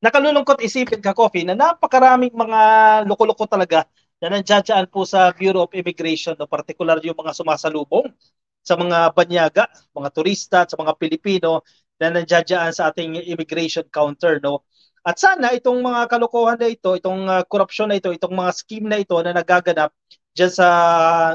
nakalulungkot isipin ka, Coffee, na napakaraming mga loko-loko talaga na nandiyan po sa Bureau of Immigration, no? Particular yung mga sumasalubong sa mga banyaga, mga turista, at sa mga Pilipino na nandiyan sa ating immigration counter, no? At sana itong mga kalokohan na ito, itong korupsyon na ito, itong mga scheme na ito na nagaganap diyan sa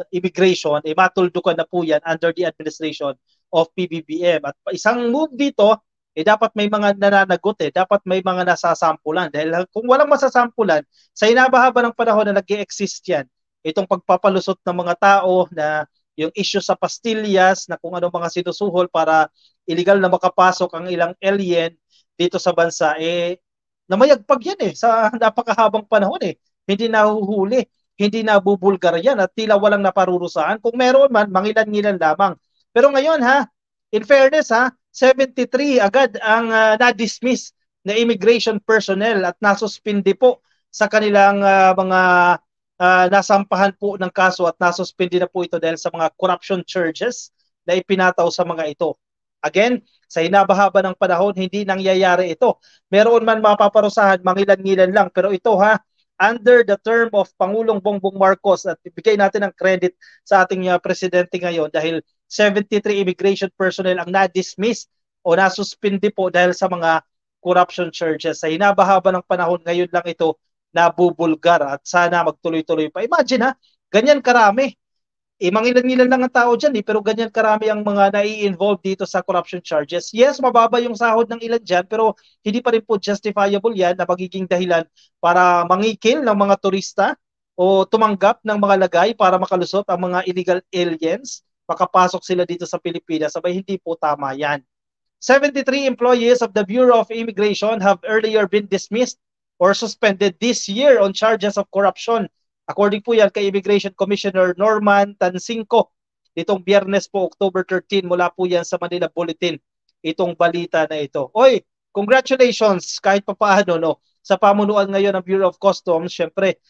immigration, matuldukan na po yan under the administration of PBBM. At isang move dito, dapat may mga nananagot dapat may mga nasasampulan. Dahil kung walang masasampulan, sa hinabahaba ng panahon na nag-exist yan, itong pagpapalusot ng mga tao na yung issue sa pastillas na kung ano mga sinusuhol para illegal na makapasok ang ilang alien dito sa bansa, namayagpag yan sa napakahabang panahon Hindi nahuhuli, hindi nabubulgar yan at tila walang naparurusahan. Kung meron man, mangilan-ngilan lamang. Pero ngayon in fairness 73 agad ang na-dismiss na immigration personnel at nasuspindi po sa kanilang mga nasampahan po ng kaso at nasuspindi na po ito dahil sa mga corruption charges na ipinataw sa mga ito. Again, sa hinabahaba ng panahon, hindi nangyayari ito. Meron man mapaparusahan, mangilan-ngilan lang. Pero ito under the term of Pangulong Bongbong Marcos, at ibigay natin ang credit sa ating presidente ngayon dahil 73 immigration personnel ang na-dismiss o nasuspindi po dahil sa mga corruption charges. Sa hinabahaba ng panahon, ngayon lang ito nabubulgar at sana magtuloy-tuloy pa. Imagine ganyan karami. Mangilan-ngilan lang ang tao dyan pero ganyan karami ang mga nai-involve dito sa corruption charges. Yes, mababa yung sahod ng ilan dyan pero hindi pa rin po justifiable yan na magiging dahilan para mangikil ng mga turista o tumanggap ng mga lagay para makalusot ang mga illegal aliens, makapasok sila dito sa Pilipinas. Sabay hindi po tama yan. 73 employees of the Bureau of Immigration have earlier been dismissed or suspended this year on charges of corruption. According po yan kay Immigration Commissioner Norman Tansinco, itong Biyernes po, October 13, mula po yan sa Manila Bulletin, itong balita na ito. Oy, congratulations kahit pa paano, no? Sa pamunuan ngayon ng Bureau of Customs, syempre,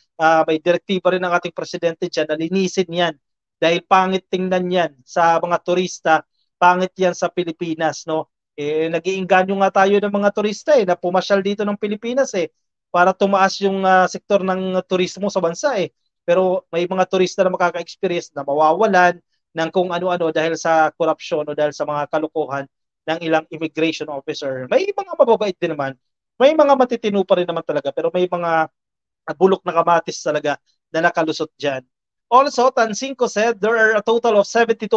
may direktiba rin ng ating presidente dyan na linisin yan dahil pangit tingnan yan sa mga turista, pangit yan sa Pilipinas, no? Nag-iinganyo nga tayo ng mga turista na pumasyal dito ng Pilipinas para tumaas yung sektor ng turismo sa bansa Pero may mga turista na makaka-experience na mawawalan ng kung ano-ano dahil sa korupsyon o dahil sa mga kalukuhan ng ilang immigration officer. May mga mababait din naman. May mga matitino pa rin naman talaga pero may mga bulok na kamatis talaga na nakalusot dyan. Also, Tansinko said there are a total of 72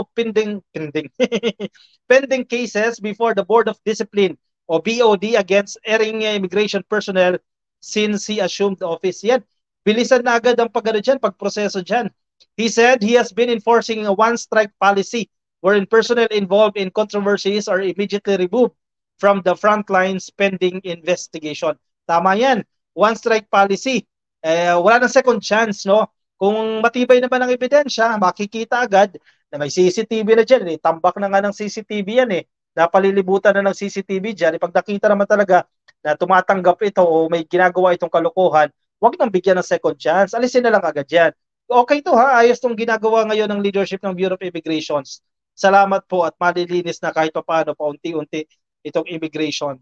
pending cases before the Board of Discipline o BOD against erring immigration personnel since he assumed the office. Yan, bilisan na agad ang pagproseso dyan. He said he has been enforcing a one-strike policy wherein personnel involved in controversies are immediately removed from the front lines pending investigation. Tama yan, one-strike policy. Wala nang second chance, no? Kung matibay naman ang ebidensya, makikita agad na may CCTV na dyan. Tambak na nga ng CCTV yan napalilibutan na ng CCTV dyan. Pag nakita naman talaga na tumatanggap ito o may ginagawa itong kalokohan, wag nang bigyan ng second chance. Alisin na lang agad yan. Okay to ayos tong ginagawa ngayon ng leadership ng Bureau of Immigrations. Salamat po at malilinis na kahit paano paunti-unti itong immigration.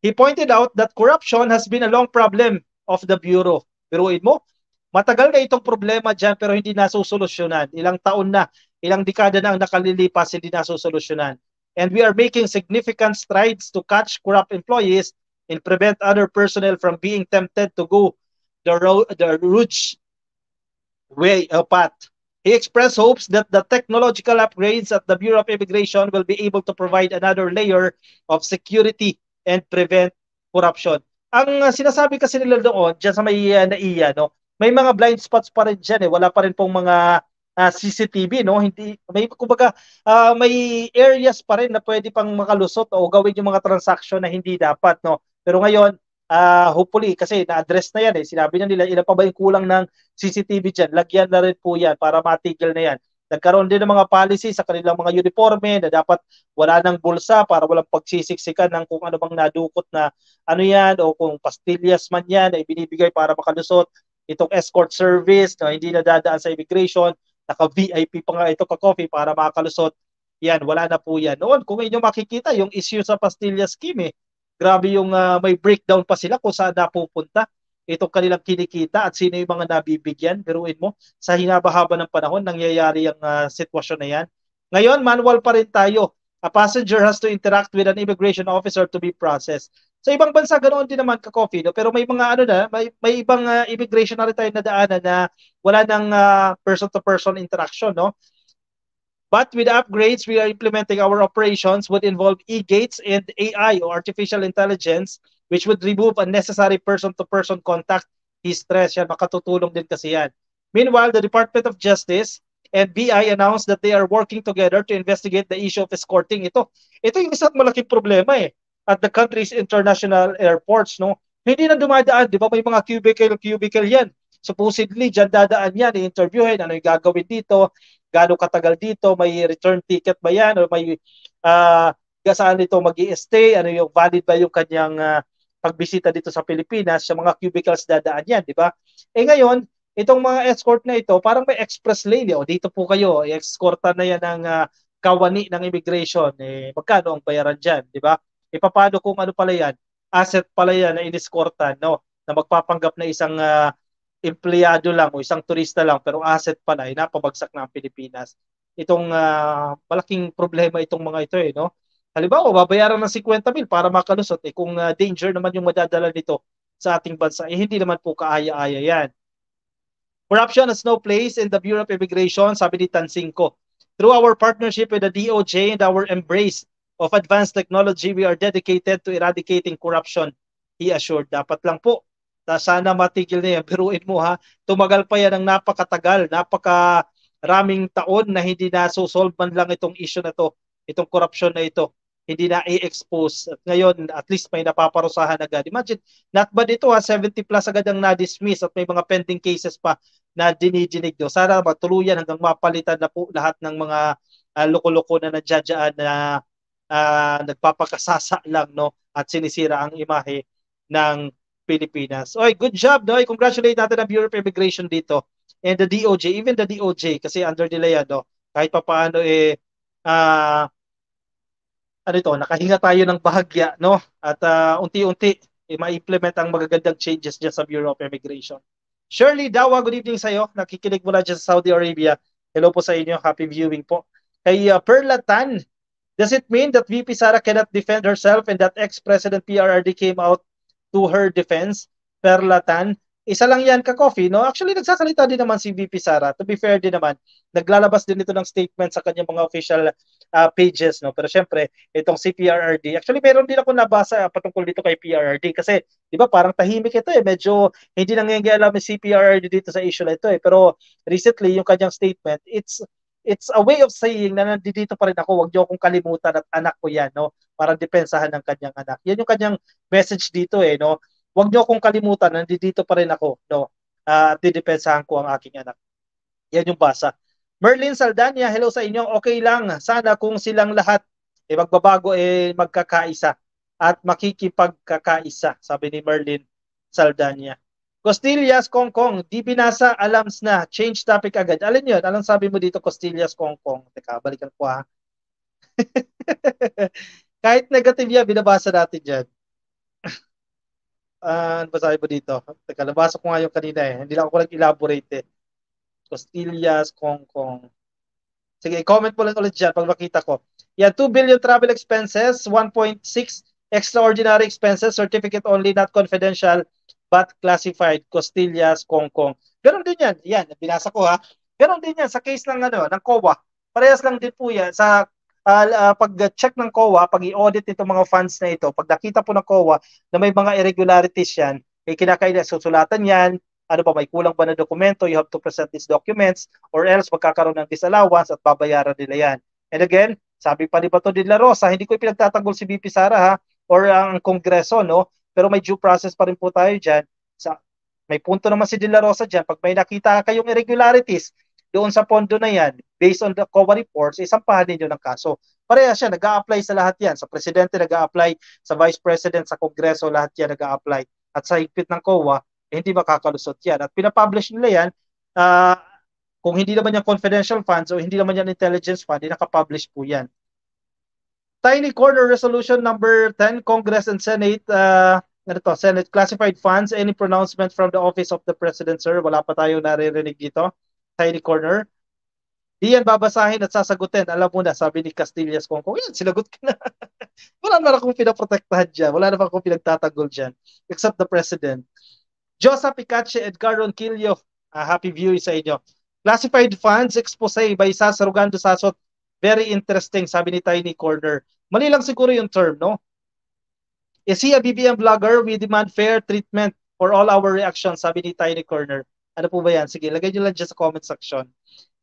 He pointed out that corruption has been a long problem of the Bureau. Biruin mo, matagal na itong problema dyan pero hindi nasusolusyonan. Ilang taon na, ilang dekada na ang nakalilipas, hindi nasusolusyonan. And we are making significant strides to catch corrupt employees and prevent other personnel from being tempted to go the route way path. He expressed hopes that the technological upgrades at the Bureau of Immigration will be able to provide another layer of security and prevent corruption. Ang sinasabi kasi nila doon, dyan sa may NAIA, no, may mga blind spots pa rin dyan Wala pa rin pong mga CCTV, no? Hindi may kumbaga may areas pa rin na pwede pang makalusot o gawin yung mga transaction na hindi dapat, no? Pero ngayon, hopefully kasi na-address na yan Sinabi nila ilan pa ba yung kulang ng CCTV diyan? Lagyan na rin po yan para matigil na yan. Nagkaroon din ng mga policy sa kanilang mga uniforme na dapat wala nang bulsa para walang pagsisiksikan ng kung ano bang nadukot na ano yan o kung pastillas man yan na ibinibigay para makalusot. Itong escort service na hindi nadadaan sa immigration, naka-VIP pa nga ito ka-coffee para makalusot. Yan, wala na po yan. Noon, kung inyo makikita, yung issue sa pastilla scheme Grabe yung may breakdown pa sila kung saan napupunta itong kanilang kinikita at sino yung mga nabibigyan. Biruin mo, sa hinaba-haba ng panahon, nangyayari ang sitwasyon na yan. Ngayon, manual pa rin tayo. A passenger has to interact with an immigration officer to be processed. Sa ibang bansa, ganoon din naman ka-coffee. No? Pero may mga ano na, may ibang immigration na rin tayo na daanan na wala ng person-to-person interaction. No? But with upgrades we are implementing, our operations would involve e-gates and AI or artificial intelligence, which would remove unnecessary person-to-person contact. Stress yan, makatutulong din kasi yan. Meanwhile, the Department of Justice and BI announced that they are working together to investigate the issue of escorting. Ito yung isang malaking problema at the country's international airports. No? Hindi na dumadaan, di ba? May mga cubicle yan. Supposedly, dyan dadaan yan, i-interviewin, ano yung gagawin dito, gaano katagal dito, may return ticket ba yan, o may saan dito mag-i-stay, ano yung valid ba yung kanyang pagbisita dito sa Pilipinas, sa mga cubicles dadaan yan, di ba? Ngayon, itong mga escort na ito, parang may express lane, o dito po kayo, i-escortan na yan ng kawani ng immigration, magkano ang bayaran dyan, di ba? Paano kung ano pala yan, asset pala yan na in-escortan, no? Na magpapanggap na isang empleyado lang o isang turista lang pero asset pala ay napabagsak na ang Pilipinas. Itong malaking problema itong mga ito no. Halimbawa, babayaran ng 50,000 para makalusot kung danger naman yung madadala nito sa ating bansa hindi naman po kaaya-aya yan. Corruption has no place in the Bureau of Immigration, sabi ni Tansinko. Through our partnership with the DOJ and our embrace of advanced technology, we are dedicated to eradicating corruption, he assured. Dapat lang po sana matigil na yan. Biruin mo tumagal pa yan ng napakatagal, napakaraming taon na hindi na solve man lang itong issue na to, itong corruption na ito. Hindi na i-expose. At ngayon, at least may napaparusahan agad. Imagine, not bad ito 70 plus agad ang na-dismiss at may mga pending cases pa na dinidinig do. Sana matuluyan hanggang mapalitan na po lahat ng mga loko-loko na nadyadyaan na nagpapakasasa lang no at sinisira ang imahe ng Pilipinas. Oy, good job, no? Congratulate natin ang Bureau of Immigration dito. And the DOJ, even the DOJ, kasi under nila yan, no? Kahit pa paano, ano ito, nakahinga tayo ng bahagya, no? At unti-unti, ma-implement ang magagandang changes dyan sa Bureau of Immigration. Shirley Dawa, good evening sa iyo. Nakikinig mula dyan sa Saudi Arabia. Hello po sa inyo. Happy viewing po. Kay Perla Tan, does it mean that VP Sara cannot defend herself and that ex-President PRRD came out to her defense? Perla Tan, isa lang yan ka-coffee, no? Actually, nagsasalita din naman si VP Sara. To be fair din naman, naglalabas din ito ng statement sa kanyang mga official pages, no? Pero syempre, itong si PRRD, actually meron din ako nabasa patungkol dito kay PRRD kasi, di ba, parang tahimik ito medyo hindi nangyayala si PRRD dito sa issue na ito Pero recently, yung kanyang statement, it's a way of saying na nandito pa rin ako, wag niyo akong kalimutan at anak ko yan, no? Parang depensahan ng kanyang anak. Yan yung kanyang message dito no? Wag niyo akong kalimutan, nandito pa rin ako, no? At didepensahan ko ang aking anak. Yan yung basa. Merlin Saldania, hello sa inyo. Okay lang, sana kung silang lahat magbabago magkakaisa at makikipagkakaisa, sabi ni Merlin Saldania. Costillas Kongkong, di binasa, alams na, change topic agad. Alin yun? Anong sabi mo dito, Costillas Kongkong? Teka, balikan ko Kahit negative yan, binabasa natin dyan. Ano ba sabi mo dito? Teka, nabasa ko nga yung kanina Hindi lang ako nag-elaborate Costillas Kongkong. Sige, comment mo lang ulit dyan pag makita ko. Yan, 2 billion travel expenses, 1.6 extraordinary expenses, certificate only, not confidential, but classified. Costillas Kongkong. Ganon din yan. Yan, binasa ko Ganon din yan sa case ng COA. Parehas lang din po yan sa pag-check ng COA, pag i-audit itong mga funds na ito, pag nakita po ng COA na may mga irregularities yan, kinakailangan susulatan yan, ano ba, may kulang ba na dokumento, you have to present these documents, or else magkakaroon ng disallowance at babayaran nila yan. And again, sabi pa ni Bato de la Rosa, hindi ko ipinagtatanggol si VP Sara or ang Kongreso, no? Pero may due process pa rin po tayo dyan. May punto naman si de la Rosa dyan, pag may nakita kayong irregularities, doon sa pondo na yan, based on the COA reports, isampahan ninyo ng kaso. Pareha siya, nag-a-apply sa lahat yan. Sa Presidente nag-a-apply, sa Vice President, sa Kongreso, lahat yan nag-a-apply. At sa higpit ng COA, hindi makakalusot yan. At pinapublish nila yan, kung hindi naman yan confidential funds o hindi naman yan intelligence fund, hindi nakapublish po yan. Tiny Corner Resolution number 10, Congress and Senate, Senate classified funds, any pronouncement from the Office of the President, sir? Wala pa tayo naririnig dito. Tiny Corner. Di yan babasahin at sasagutin. Alam mo na, sabi ni Castillas kung yan, sinagot ka na. Wala na akong pinaprotektahan dyan. Wala na akong pinagtatanggol dyan. Except the President. Josa Picache, Edgar Ronquillo, happy viewing sa inyo. Classified funds, expose by Sasa Rugando Sasot. Very interesting, sabi ni Tiny Corner. Mali lang siguro yung term, no? Is he a BBM vlogger? We demand fair treatment for all our reactions, sabi ni Tiny Corner. Ano po ba yan? Sige, lagay nyo lang dyan sa comment section.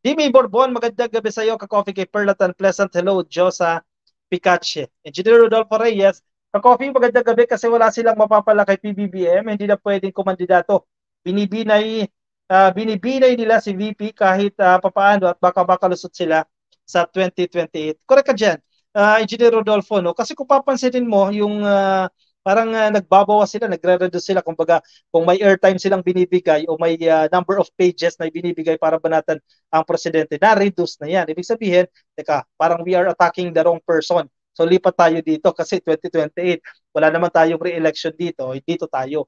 Dimi Borbon, magandang gabi sa iyo. Ka-coffee kay Perlatan. Pleasant hello, Josa Picache. Engineer Rodolfo Reyes, ka-coffee, magandang gabi kasi wala silang mapapala kay PBBM. Hindi na pwedeng kumandidato. Binibinay nila si VP kahit papaano at baka lusot sila sa 2028. Correct ka dyan, Engineer Rodolfo, no? Kasi kung papansinin mo, yung parang nagbabawas sila, nagre-reduce sila. Kumbaga, kung may airtime silang binibigay o may number of pages na binibigay para banatan ang presidente, na-reduce na yan. Ibig sabihin, teka, parang we are attacking the wrong person. So lipat tayo dito kasi 2028, wala naman tayong re-election dito, dito tayo.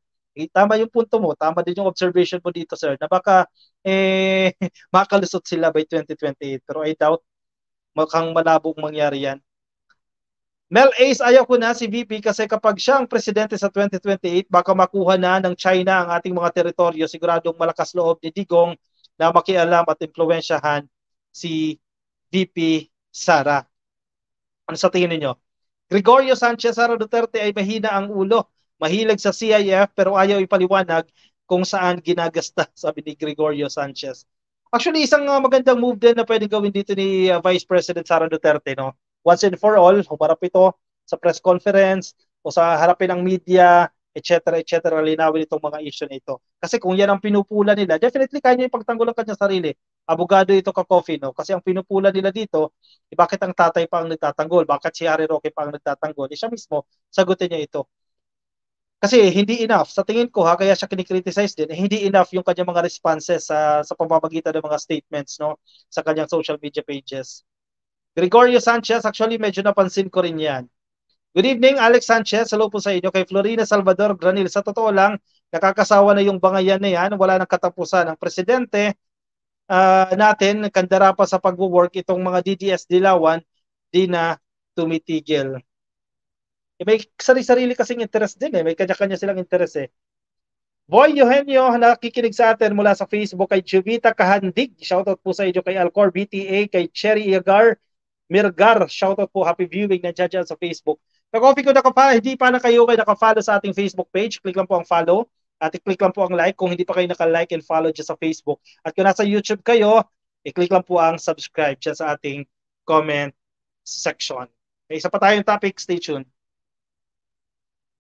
Tama yung punto mo, tama din yung observation mo dito, sir, na baka makalusot sila by 2028. Pero I doubt, mukhang malabong mangyari yan. Mel Ace, ayaw ko na si VP kasi kapag siya ang presidente sa 2028, baka makuha na ng China ang ating mga teritoryo. Siguradong malakas loob ni Digong na makialam at impluwensyahan si VP Sara. Ano sa tingin niyo? Gregorio Sanchez, Sara Duterte ay mahina ang ulo. Mahilig sa CIF pero ayaw ipaliwanag kung saan ginagasta, sabi ni Gregorio Sanchez. Actually, isang magandang move din na pwedeng gawin dito ni Vice President Sara Duterte, no? Once and for all, humarap ito sa press conference o sa harapin ng media, etc. linawin itong mga issue na ito. Kasi kung yan ang pinupula nila, definitely kaya niya ipagtanggol ang kanyang sarili. Abogado ito ka-coffee, no? Kasi ang pinupula nila dito, bakit ang tatay pa ang nagtatanggol? Bakit si Harry Roque pa ang nagtatanggol? Siya mismo, sagutin niya ito. Kasi hindi enough, sa tingin ko kaya siya kinikriticize din, hindi enough yung kanyang mga responses sa pamamagitan ng mga statements, no, sa kanyang social media pages. Gregorio Sanchez, actually medyo napansin ko rin yan. Good evening, Alex Sanchez. Hello po sa inyo. Kay Florina Salvador Granil. Sa totoo lang, nakakasawa na yung bangayan na yan. Wala nang katapusan. Ang presidente natin, kandara pa sa pag-work, itong mga DDS Dilawan, di na tumitigil. May sarili-sarili kasing interest din eh. May kanya-kanya silang interest eh. Boy Eugenio, nakikinig sa atin mula sa Facebook kay Juvita Kahandig. Shoutout po sa inyo kay Alcor BTA, kay Cherry Iagar, Mirgar. Shoutout po, happy viewing na dyan sa Facebook. Ka-coffee ko hindi pa na kayo naka-follow sa ating Facebook page, click lang po ang follow at i-click lang po ang like kung hindi pa kayo naka-like and follow dyan sa Facebook. At kung nasa YouTube kayo, i-click lang po ang subscribe dyan sa ating comment section. Okay, isa pa tayong topic, stay tuned.